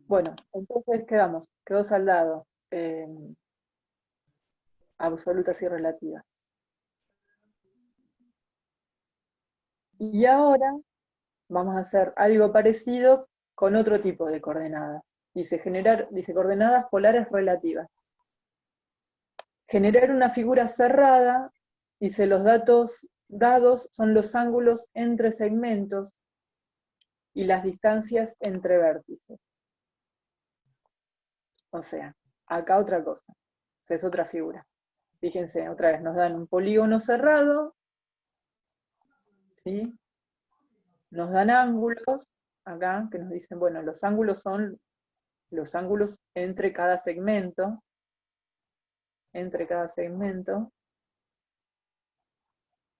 Bueno, entonces quedó saldado. Absolutas y relativas. Y ahora vamos a hacer algo parecido con otro tipo de coordenadas. Dice coordenadas polares relativas. Generar una figura cerrada, dice los datos dados son los ángulos entre segmentos y las distancias entre vértices. O sea, acá otra cosa. Esa es otra figura. Fíjense, otra vez nos dan un polígono cerrado, ¿sí? Nos dan ángulos, acá, que nos dicen, bueno, los ángulos son los ángulos entre cada segmento,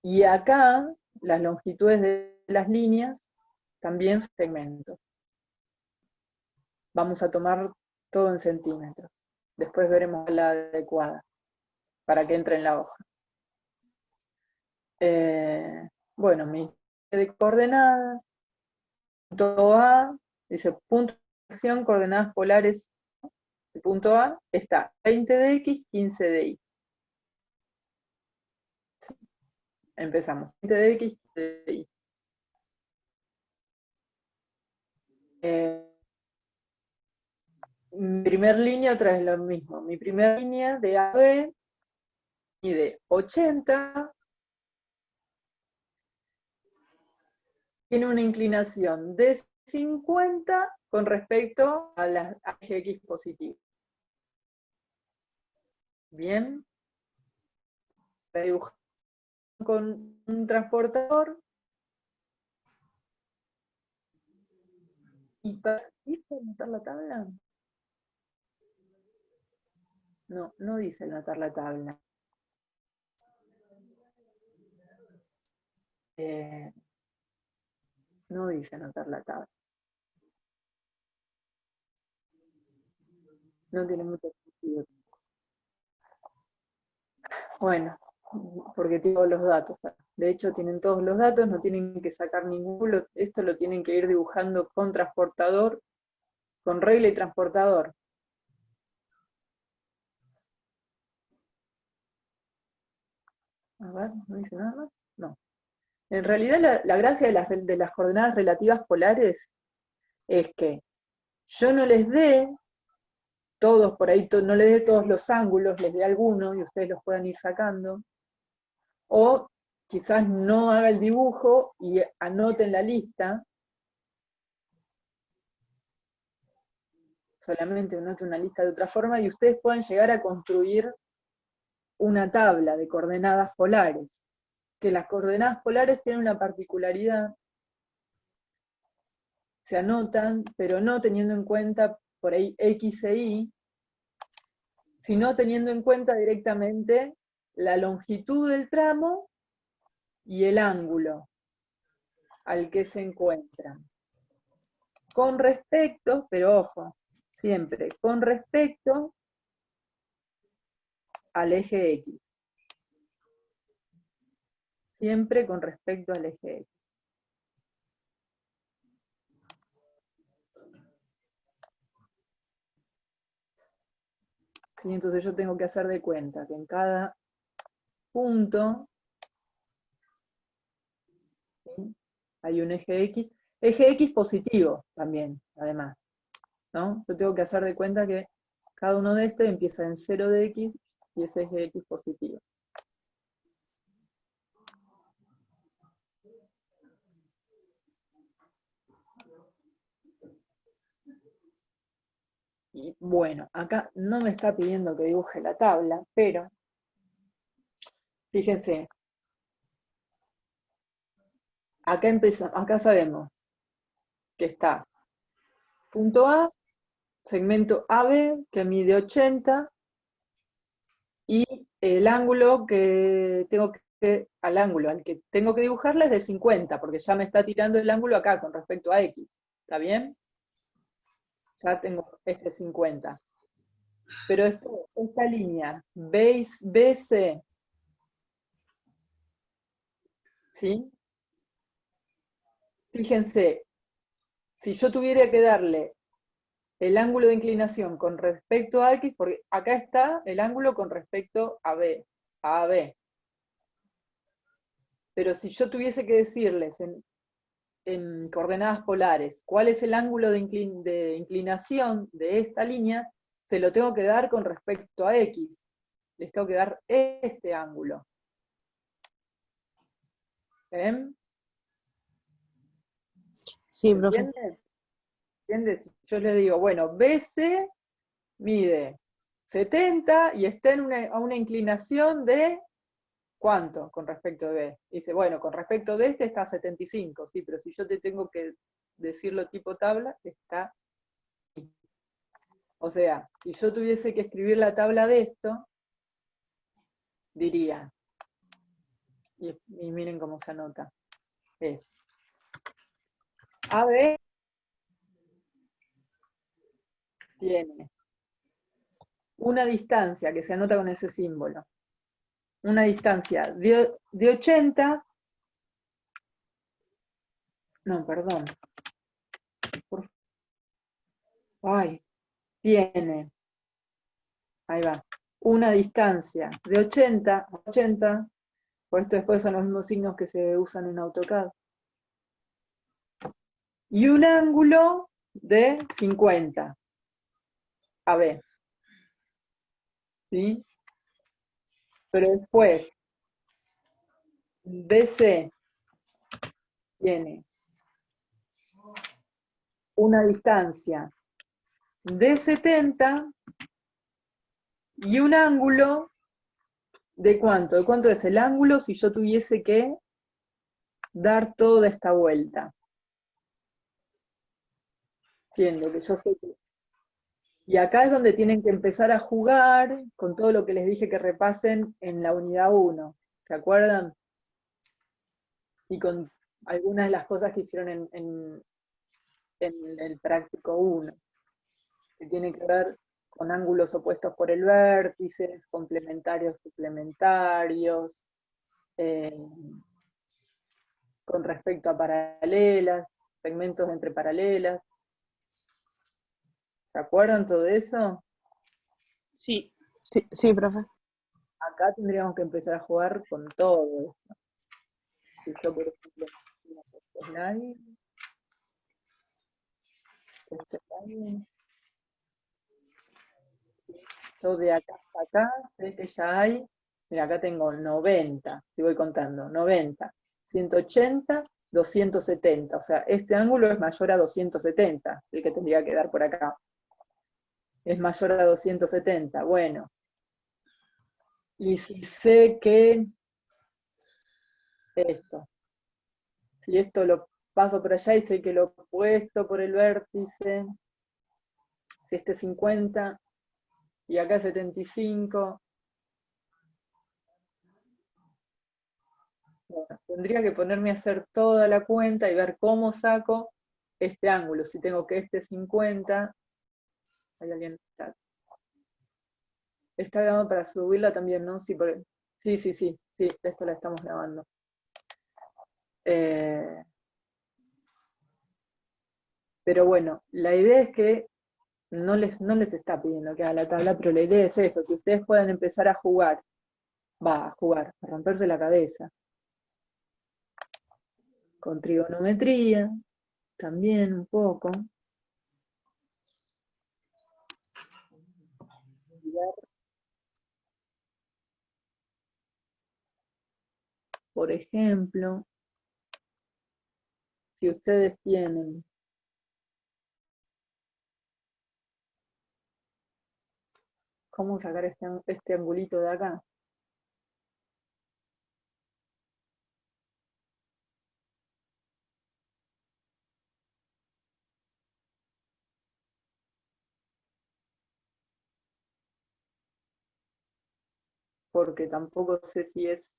y acá las longitudes de las líneas también son segmentos. Vamos a tomar todo en centímetros. Después veremos la adecuada para que entre en la hoja. Bueno, mi de coordenadas, punto A, dice punto de acción, coordenadas polares. El punto A está 20 de X, 15 de Y. Sí. Empezamos. 20 de X, 15 de Y. Mi primer línea otra vez lo mismo. Mi primera línea de AB mide 80, tiene una inclinación de 50 con respecto a la eje X positivo. Bien. Voy a dibujar con un transportador. ¿Dice anotar la tabla? No, no dice anotar la tabla. No dice anotar la tabla. No tiene mucho sentido. Bueno, porque tengo los datos. De hecho, tienen todos los datos, no tienen que sacar ninguno. Esto lo tienen que ir dibujando con transportador, con regla y transportador. A ver, ¿no dice nada más? No. En realidad, la gracia de las coordenadas relativas polares es que yo no les dé todos por ahí, no les dé todos los ángulos, les dé algunos y ustedes los puedan ir sacando. O quizás no haga el dibujo y anoten la lista, solamente anote una lista de otra forma y ustedes puedan llegar a construir una tabla de coordenadas polares. Que las coordenadas polares tienen una particularidad, se anotan, pero no teniendo en cuenta por ahí X e Y, sino teniendo en cuenta directamente la longitud del tramo y el ángulo al que se encuentran. Con respecto, pero ojo, siempre con respecto al eje X. Siempre con respecto al eje X. ¿Sí? Entonces yo tengo que hacer de cuenta que en cada punto, ¿sí?, hay un eje X positivo también, además, ¿no? Yo tengo que hacer de cuenta que cada uno de estos empieza en 0 de X y es eje X positivo. Y bueno, acá no me está pidiendo que dibuje la tabla, pero fíjense, acá sabemos que está punto A, segmento AB, que mide 80, y el ángulo que tengo al ángulo al que tengo que dibujarla es de 50, porque ya me está tirando el ángulo acá con respecto a X. ¿Está bien? Ya tengo este 50. Pero esta línea, BC, ¿sí? Fíjense, si yo tuviera que darle el ángulo de inclinación con respecto a X, porque acá está el ángulo con respecto a B, a AB. Pero si yo tuviese que decirles en coordenadas polares cuál es el ángulo de inclinación de esta línea, se lo tengo que dar con respecto a X. Les tengo que dar este ángulo. ¿Ven? Sí, profe. ¿Entiendes? ¿Entiendes? Si yo les digo, bueno, BC mide 70 y está a una inclinación de ¿cuánto con respecto de B? Dice, bueno, con respecto de este está 75, sí, pero si yo te tengo que decirlo tipo tabla, está. O sea, si yo tuviese que escribir la tabla de esto, diría, y miren cómo se anota, es AB tiene una distancia que se anota con ese símbolo, una distancia de 80, no, perdón, ay, tiene, ahí va, una distancia de 80, por esto después son los mismos signos que se usan en AutoCAD, y un ángulo de 50, AB, ¿sí? Pero después, BC tiene una distancia de 70 y un ángulo ¿de cuánto? ¿De cuánto es el ángulo si yo tuviese que dar toda esta vuelta? Siendo que yo sé que... Y acá es donde tienen que empezar a jugar con todo lo que les dije que repasen en la unidad 1. ¿Se acuerdan? Y con algunas de las cosas que hicieron en el práctico 1, que tiene que ver con ángulos opuestos por el vértice, complementarios, suplementarios, con respecto a paralelas, segmentos entre paralelas. ¿Se acuerdan todo eso? Sí. Sí, sí, profe. Acá tendríamos que empezar a jugar con todo eso. Si yo, por ejemplo, este slide, este slide, yo de acá hasta acá sé que ya hay, mira, acá tengo 90, si voy contando, 90, 180, 270, o sea, este ángulo es mayor a 270, el que tendría que dar por acá. Es mayor a 270, bueno. Y si sé que esto, si esto lo paso por allá y sé que lo opuesto por el vértice, si este es 50 y acá es 75, bueno, tendría que ponerme a hacer toda la cuenta y ver cómo saco este ángulo. Si tengo que este 50, hay alguien está grabando para subirla también, ¿no? Sí, sí, esto la estamos grabando. Pero bueno, la idea es que no les está pidiendo que haga la tabla, pero la idea es eso, que ustedes puedan empezar a jugar, a romperse la cabeza. Con trigonometría, también un poco. Por ejemplo, si ustedes tienen cómo sacar este angulito de acá. Porque tampoco sé si es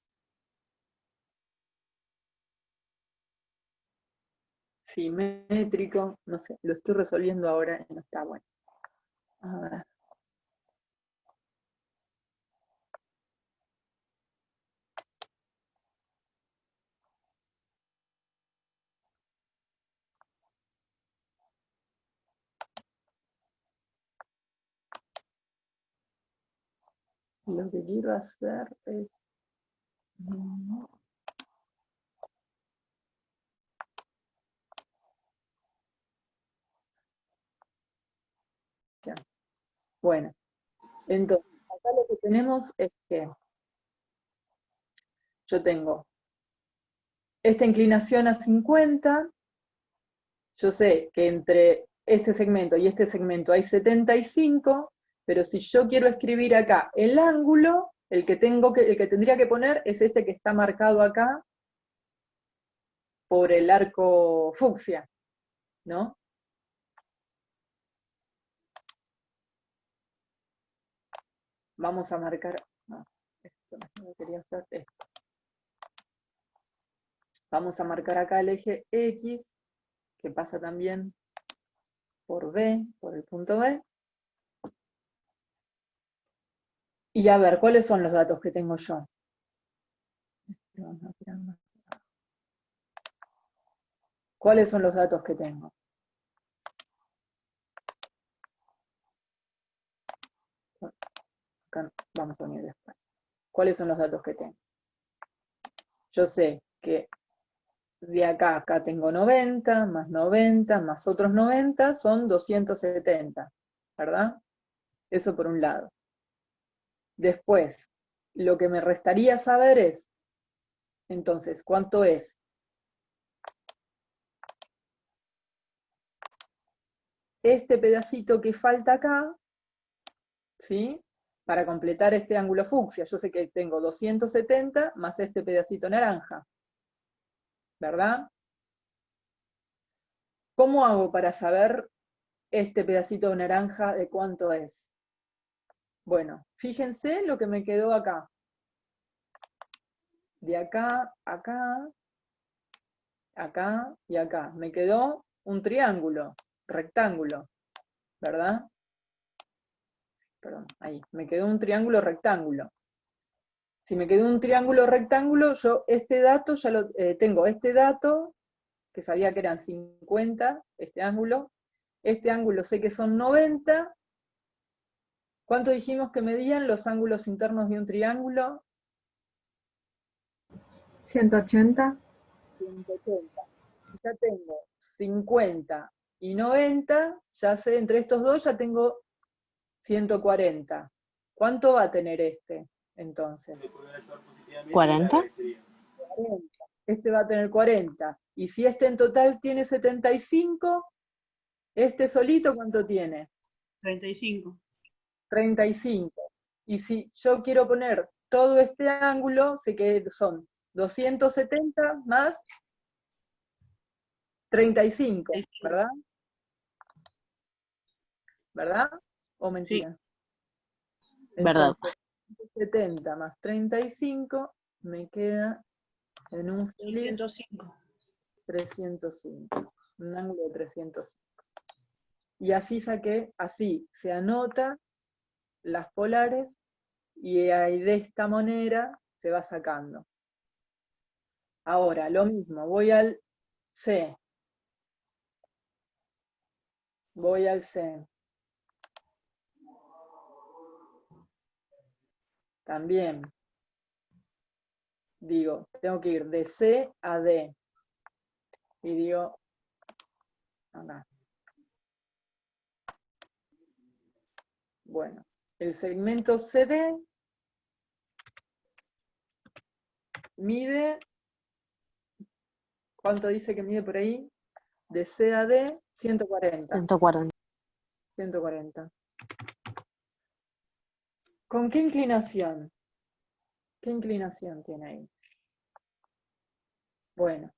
simétrico, no sé, lo estoy resolviendo ahora y no está bueno. A ver. lo que quiero hacer es... Ya. Bueno, entonces, acá lo que tenemos es que yo tengo esta inclinación a 50, yo sé que entre este segmento y este segmento hay 75, pero si yo quiero escribir acá el ángulo, el que tendría que poner es este que está marcado acá por el arco fucsia, ¿no? Vamos a marcar, no, esto no quería hacer esto. Vamos a marcar acá el eje X, que pasa también por B, por el punto B. Y a ver, ¿cuáles son los datos que tengo yo? ¿Cuáles son los datos que tengo? Acá vamos a unir después. ¿Cuáles son los datos que tengo? Yo sé que de acá a acá tengo 90, más otros 90, son 270, ¿verdad? Eso por un lado. Después, lo que me restaría saber es, entonces, ¿cuánto es? Este pedacito que falta acá, ¿sí? Para completar este ángulo fucsia. Yo sé que tengo 270 más este pedacito naranja, ¿verdad? ¿Cómo hago para saber este pedacito de naranja de cuánto es? Bueno, fíjense lo que me quedó acá. De acá, acá, acá y acá. Me quedó un triángulo, rectángulo, ¿verdad? Perdón, ahí. Me quedó un triángulo rectángulo. Si me quedó un triángulo rectángulo, yo este dato ya lo tengo. Este dato, que sabía que eran 50, este ángulo sé que son 90. ¿Cuánto dijimos que medían los ángulos internos de un triángulo? 180. 180. Ya tengo 50 y 90, ya sé, entre estos dos ya tengo 140. ¿Cuánto va a tener este, entonces? 40. 40. Este va a tener 40. Y si este en total tiene 75, ¿este solito cuánto tiene? 35. 35. Y si yo quiero poner todo este ángulo, sé que son 270 más 35, ¿verdad? ¿Verdad? ¿O Sí, mentira? verdad. Entonces, 70 más 35 me queda en un feliz 305. 305. Un ángulo de 305. Y así saqué, así se anota las polares y ahí de esta manera se va sacando. Ahora, lo mismo, voy al C. Voy al C. También digo, tengo que ir de C a D. Y digo, acá. Bueno, el segmento CD mide, ¿cuánto dice que mide por ahí? De C a D, 140. 140. 140. ¿Con qué inclinación? ¿Qué inclinación tiene ahí? Bueno,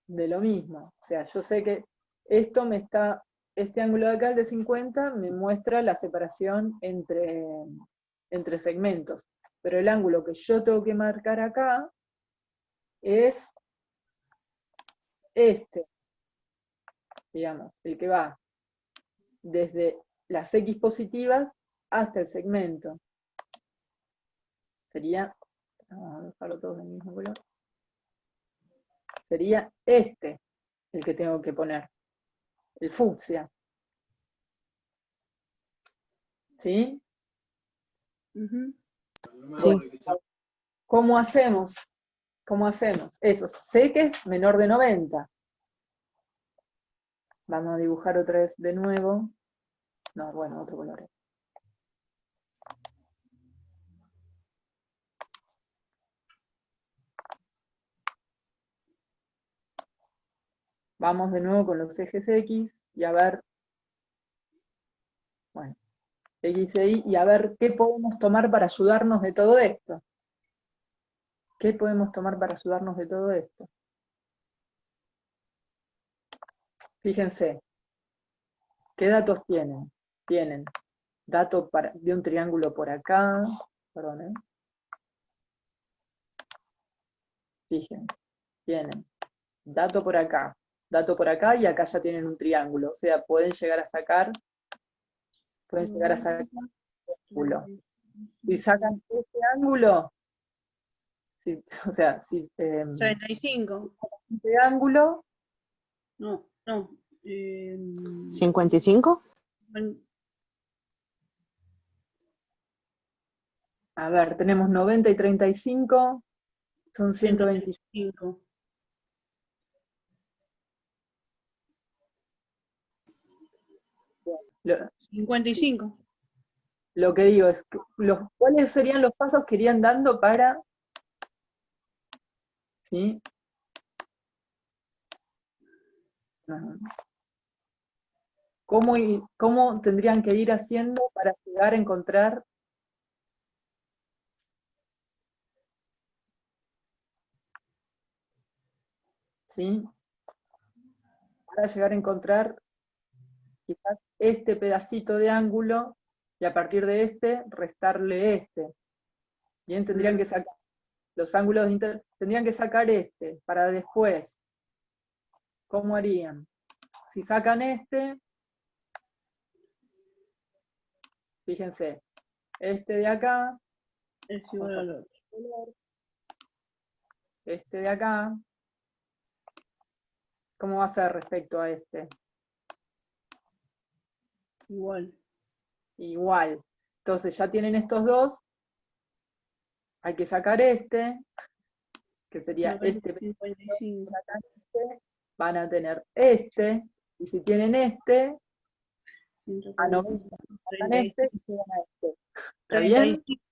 de lo mismo. O sea, yo sé que esto me está, este ángulo de acá, el de 50, me muestra la separación entre segmentos. Pero el ángulo que yo tengo que marcar acá es este, digamos, el que va desde las X positivas hasta el segmento. Sería, vamos a dejarlo todo del mismo color. Sería este el que tengo que poner, el fucsia. ¿Sí? Sí. ¿Cómo hacemos? ¿Cómo hacemos? Eso, sé que es menor de 90. Vamos a dibujar otra vez de nuevo. No, bueno, otro color. Vamos de nuevo con los ejes X y a ver, bueno, X e Y, y a ver qué podemos tomar para ayudarnos de todo esto. ¿Qué podemos tomar para ayudarnos de todo esto? Fíjense, ¿qué datos tienen? Tienen dato de un triángulo por acá, perdón, fíjense, tienen dato por acá y acá ya tienen un triángulo, o sea, pueden llegar a sacar ángulo. Si sacan este ángulo, o sea, si 35. este ángulo, No, no. 55. a ver, tenemos 90 y 35, son 125. 125. Lo, 55. lo que digo es, ¿cuáles serían los pasos que irían dando para, ¿sí? ¿Cómo tendrían que ir haciendo para llegar a encontrar ¿sí? Para llegar a encontrar quizás este pedacito de ángulo y a partir de este restarle este. Bien, tendrían que sacar los ángulos tendrían que sacar este para después. ¿Cómo harían? Si sacan este, fíjense, este de acá, Es igual al otro. este de acá, ¿cómo va a ser respecto a este? Igual. Igual. Entonces ya tienen estos dos, hay que sacar este, que sería 90, este, 55. sacan este, van a tener este, y si tienen este, a 90 sacan este y llegan a este. ¿Está bien? 35.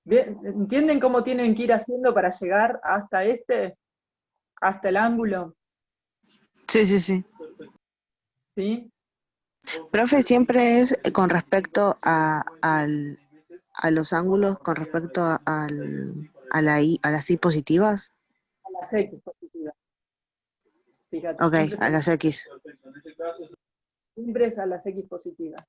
Bien, ¿entienden cómo tienen que ir haciendo para llegar hasta este? Hasta el ángulo, Sí, sí, sí. ¿sí? Profe, siempre es con respecto a los ángulos, con respecto a las I positivas. A las X positivas. Fíjate, Ok, a las X. siempre es a las X positivas.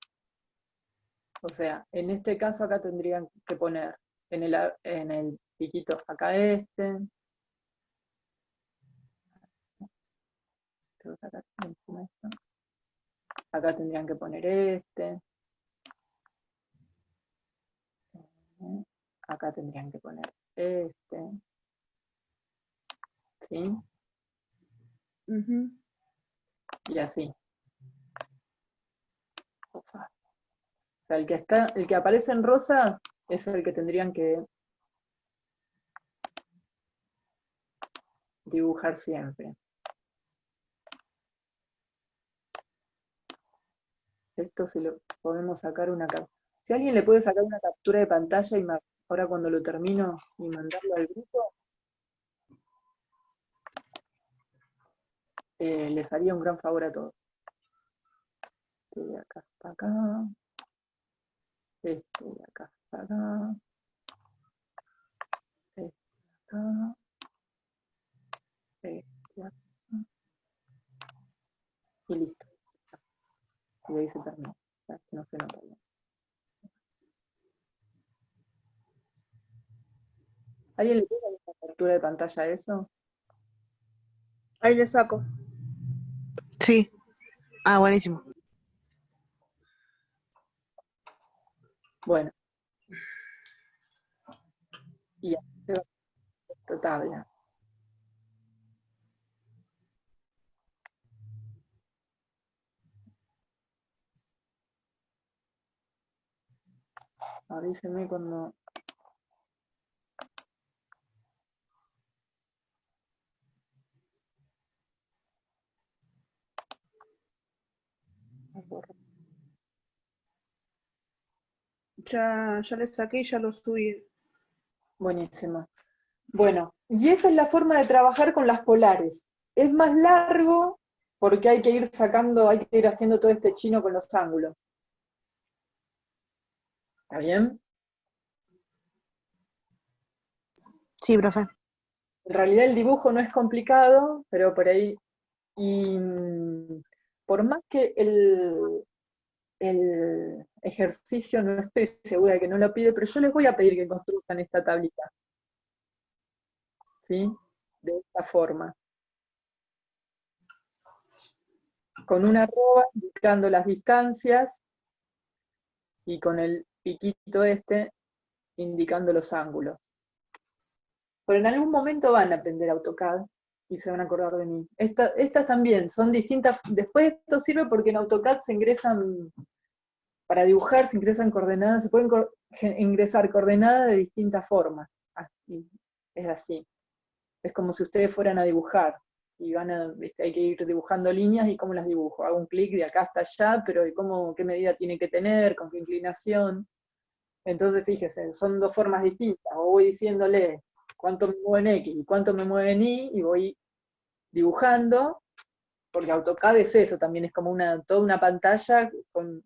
O sea, en este caso acá tendrían que poner en el piquito acá este. Acá tendrían que poner este. Acá tendrían que poner este. ¿Sí? Y así. O sea, el que aparece en rosa es el que tendrían que dibujar siempre. Esto se lo podemos sacar una captura. Si alguien le puede sacar una captura de pantalla y ahora cuando lo termino y mandarlo al grupo, les haría un gran favor a todos. Este de acá para acá. Este de acá para acá. Este de acá. Este de acá. Y listo. Y ahí se terminó. No se nota bien. ¿Alguien le puede dar una captura de pantalla a eso? Ahí le saco. Sí. Ah, buenísimo. Bueno. Y así se va esta tabla. Avísenme cuando... Ya le saqué y ya lo subí. Buenísimo. Bueno, y esa es la forma de trabajar con las polares. Es más largo porque hay que ir sacando, hay que ir haciendo todo este chino con los ángulos. ¿Está bien? Sí, profe. En realidad el dibujo no es complicado, pero por ahí, y por más que el ejercicio, no estoy segura de que no lo pide, pero yo les voy a pedir que construyan esta tablita. ¿Sí? De esta forma. Con una arroba indicando las distancias y con el piquito este indicando los ángulos. Pero en algún momento van a aprender AutoCAD y se van a acordar de mí. Estas también son distintas. Después esto sirve porque en AutoCAD se ingresan, para dibujar se ingresan coordenadas, se pueden ingresar coordenadas de distintas formas. Así, es así. Es como si ustedes fueran a dibujar. Y hay que ir dibujando líneas y cómo las dibujo. Hago un clic de acá hasta allá, pero qué medida tiene que tener, con qué inclinación. Entonces, fíjense, son dos formas distintas. O voy diciéndole cuánto me mueve en X y cuánto me mueve en Y, y voy dibujando, porque AutoCAD es eso, también es como toda una pantalla con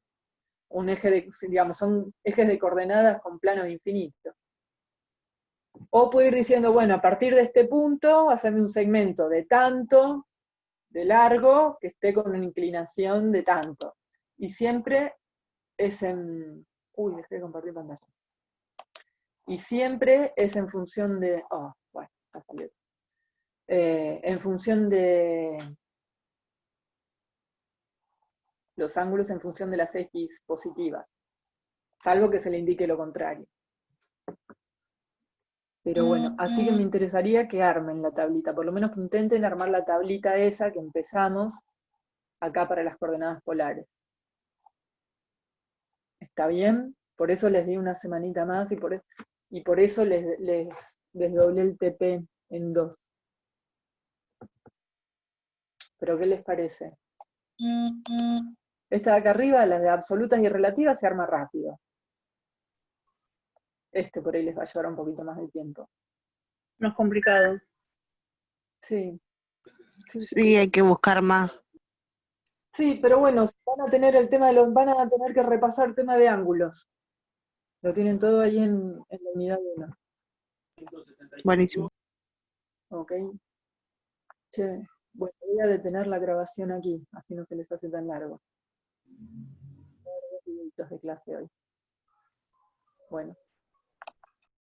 un eje de, digamos, son ejes de coordenadas con planos infinitos. O puedo ir diciendo, bueno, a partir de este punto, hacerme un segmento de tanto, de largo, que esté con una inclinación de tanto. Y siempre es en... Uy, dejé de compartir pantalla. Y siempre es en función de... Oh, bueno, ya salió. En función de los ángulos, en función de las X positivas. Salvo que se le indique lo contrario. Pero bueno, así que me interesaría que armen la tablita, por lo menos que intenten armar la tablita esa que empezamos acá para las coordenadas polares. ¿Está bien? Por eso les di una semanita más y por eso les desdoblé el TP en 2. ¿Pero qué les parece? Esta de acá arriba, las de absolutas y relativas, se arma rápido. Por ahí les va a llevar un poquito más de tiempo. No es complicado. Sí. Sí, hay que buscar más. Sí, pero bueno, van a tener el tema van a tener que repasar el tema de ángulos. Lo tienen todo ahí en la unidad 1. Buenísimo. Ok. Che, bueno, voy a detener la grabación aquí, así no se les hace tan largo. Voy a ver 2 videitos de clase hoy. Bueno.